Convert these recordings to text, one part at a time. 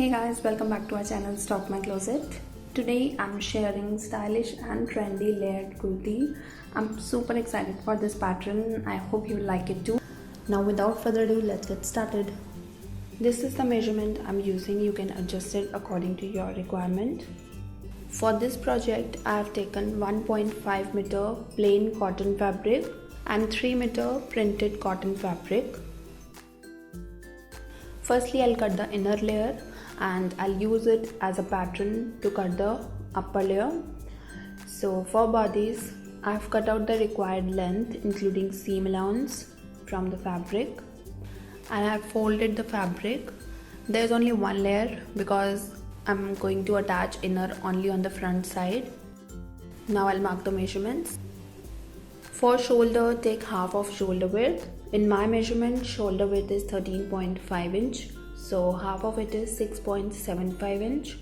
Hey guys, welcome back to our channel Stalk My Closet. Today I'm sharing stylish and trendy layered kurti. I'm super excited for this pattern. I hope you like it too. Now without further ado, let's get started. This is the measurement I'm using. You can adjust it according to your requirement. For this project, I have taken 1.5 meter plain cotton fabric and 3 meter printed cotton fabric. Firstly, I'll cut the inner layer and I'll use it as a pattern to cut the upper layer. So for bodice, I've cut out the required length including seam allowance from the fabric, and I've folded the fabric. There's only one layer because I'm going to attach inner only on the front side. Now I'll mark the measurements. For shoulder, take half of shoulder width. In my measurement, shoulder width is 13.5 inch. So half of it is 6.75 inch.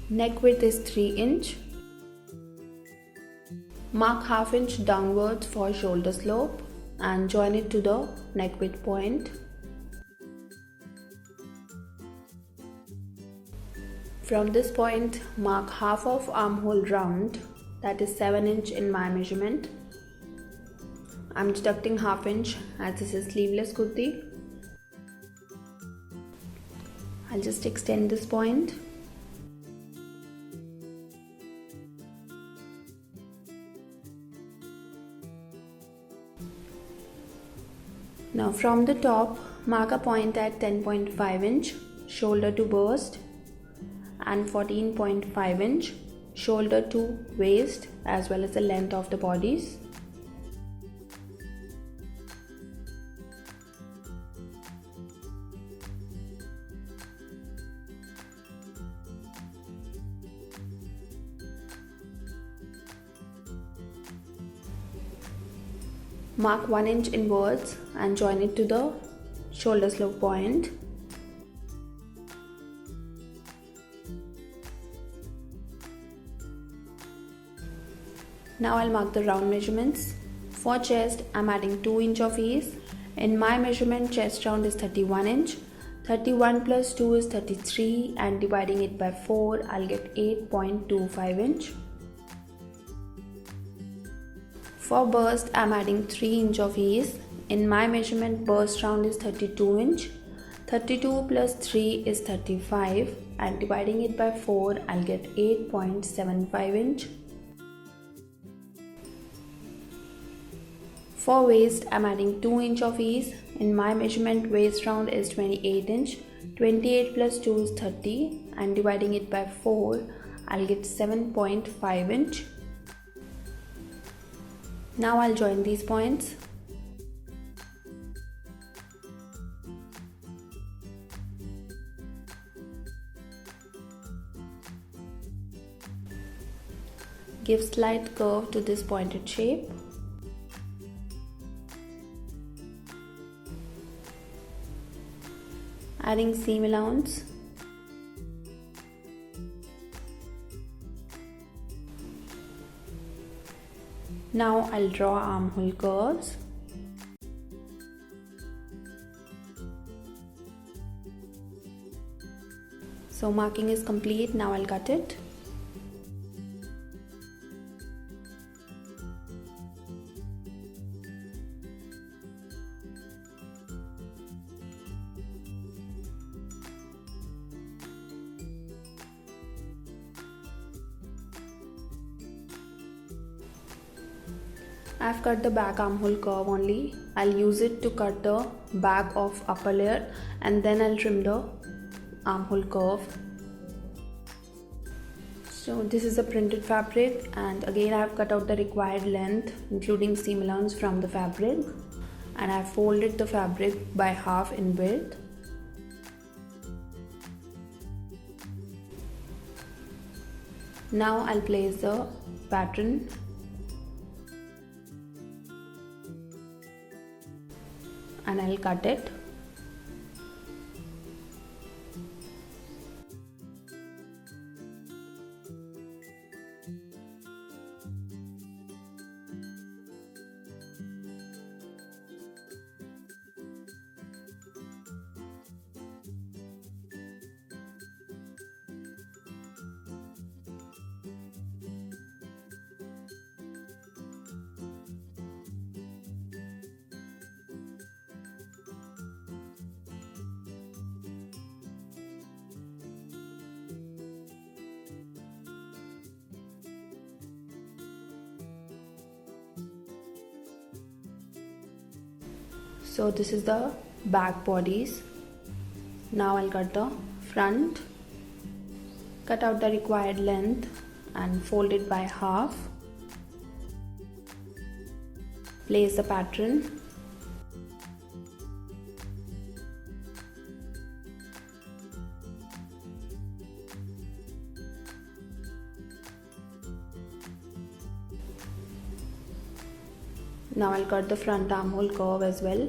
Neck width is 3 inch. Mark half inch downwards for shoulder slope and join it to the neck width point. From this point, mark half of armhole round, that is 7 inch in my measurement. I'm deducting half inch as this is sleeveless kurti. I'll just extend this point. Now from the top, mark a point at 10.5 inch shoulder to burst and 14.5 inch shoulder to waist as well as the length of the bodice. Mark 1 inch inwards and join it to the shoulder slope point. Now I'll mark the round measurements. For chest, I'm adding 2 inch of ease. In my measurement, chest round is 31 inch. 31 plus 2 is 33 and dividing it by 4, I'll get 8.25 inch. For burst, I'm adding 3 inch of ease. In my measurement, burst round is 32 inch. 32 plus 3 is 35 and dividing it by 4, I'll get 8.75 inch. For waist, I'm adding 2 inch of ease. In my measurement, waist round is 28 inch. 28 plus 2 is 30 and dividing it by 4, I'll get 7.5 inch. Now I'll join these points. Give slight curve to this pointed shape. Adding seam allowance. Now I'll draw armhole curves. So marking is complete. Now I'll cut it. I've cut the back armhole curve only. I'll use it to cut the back of upper layer and then I'll trim the armhole curve. So this is the printed fabric and again I've cut out the required length including seam allowance from the fabric, and I've folded the fabric by half in width. Now I'll place the pattern and I'll cut it. So this is the back bodice. Now I'll cut the front. Cut out the required length and fold it by half. Place the pattern. Now I'll cut the front armhole curve as well.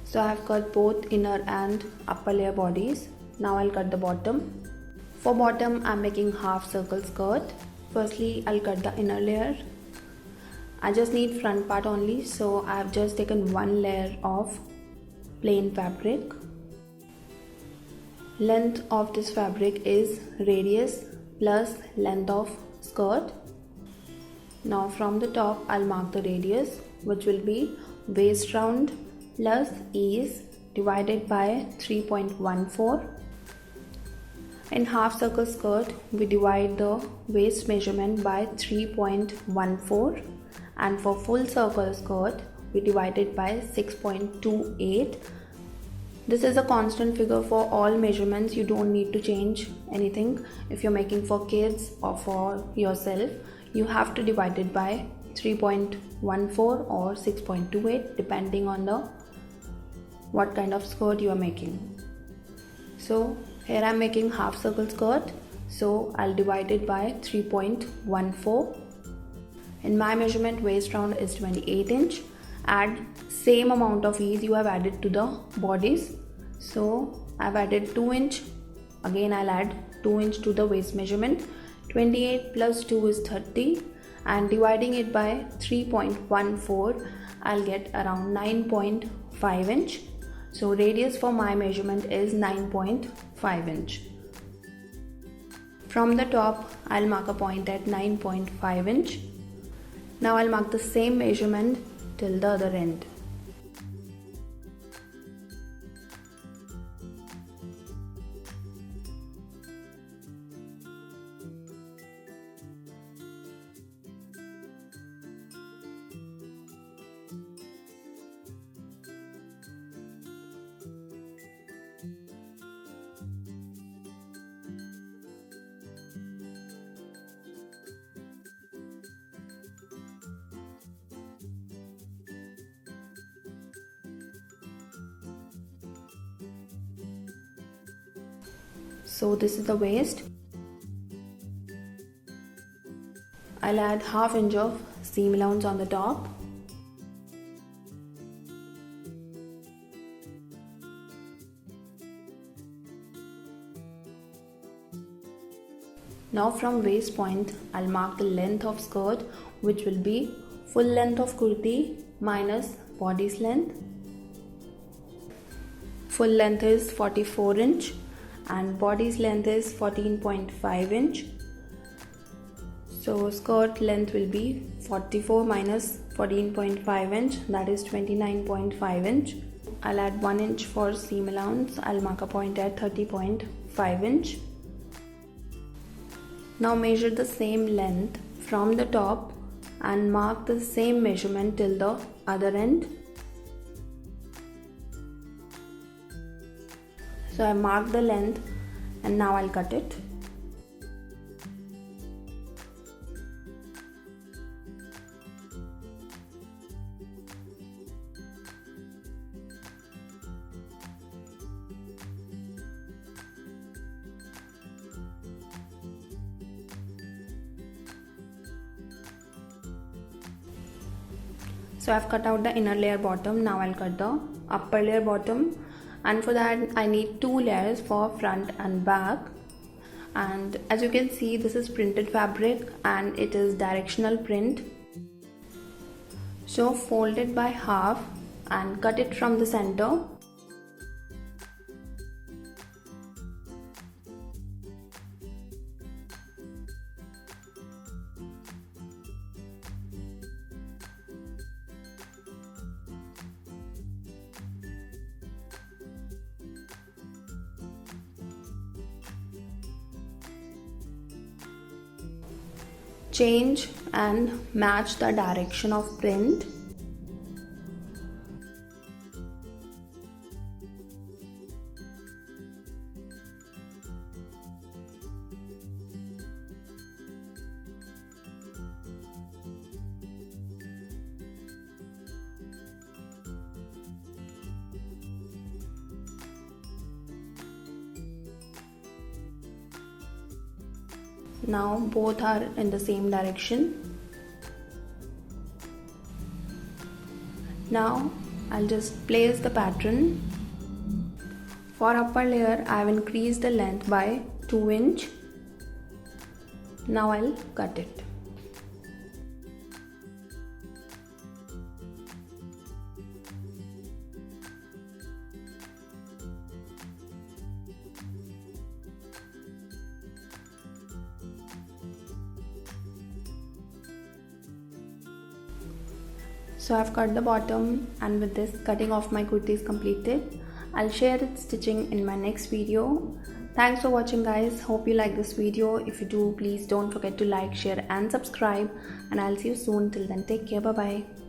So I have cut both inner and upper layer bodies. Now I'll cut the bottom. For bottom, I'm making half circle skirt. Firstly, I'll cut the inner layer. I just need front part only, so I have just taken one layer of plain fabric. Length of this fabric is radius plus length of skirt. Now from the top, I'll mark the radius, which will be waist round plus ease divided by 3.14. In half circle skirt, we divide the waist measurement by 3.14, and for full circle skirt, we divide it by 6.28. This is a constant figure for all measurements. You don't need to change anything. If you're making for kids or for yourself, you have to divide it by 3.14 or 6.28 depending on what kind of skirt you are making. So here I'm making half circle skirt, so I'll divide it by 3.14. In my measurement, waist round is 28 inch. Add same amount of ease you have added to the bodies. So I've added 2 inch. Again I'll add 2 inch to the waist measurement. 28 plus 2 is 30, and dividing it by 3.14, I'll get around 9.5 inch. So radius for my measurement is 9.5 inch. From the top, I'll mark a point at 9.5 inch. Now I'll mark the same measurement till the other end. So this is the waist. I'll add half inch of seam allowance on the top. Now from waist point, I'll mark the length of skirt, which will be full length of kurti minus bodice length. Full length is 44 inch and bodice length is 14.5 inch. So skirt length will be 44 minus 14.5 inch, that is 29.5 inch. I'll add 1 inch for seam allowance. I'll mark a point at 30.5 inch. Now measure the same length from the top and mark the same measurement till the other end. So I marked the length and now I'll cut it. So I've cut out the inner layer bottom. Now I'll cut the upper layer bottom, and for that I need 2 layers for front and back. And as you can see, this is printed fabric and it is directional print. So fold it by half and cut it from the center. change and match the direction of print. Now both are in the same direction. Now I'll just place the pattern. For upper layer I have increased the length by 2 inch. Now I'll cut it. So I've cut the bottom, and with this cutting of my kurti is completed. I'll share its stitching in my next video. Thanks for watching guys. Hope you like this video. If you do, please don't forget to like, share and subscribe, and I'll see you soon. Till then, take care. Bye bye.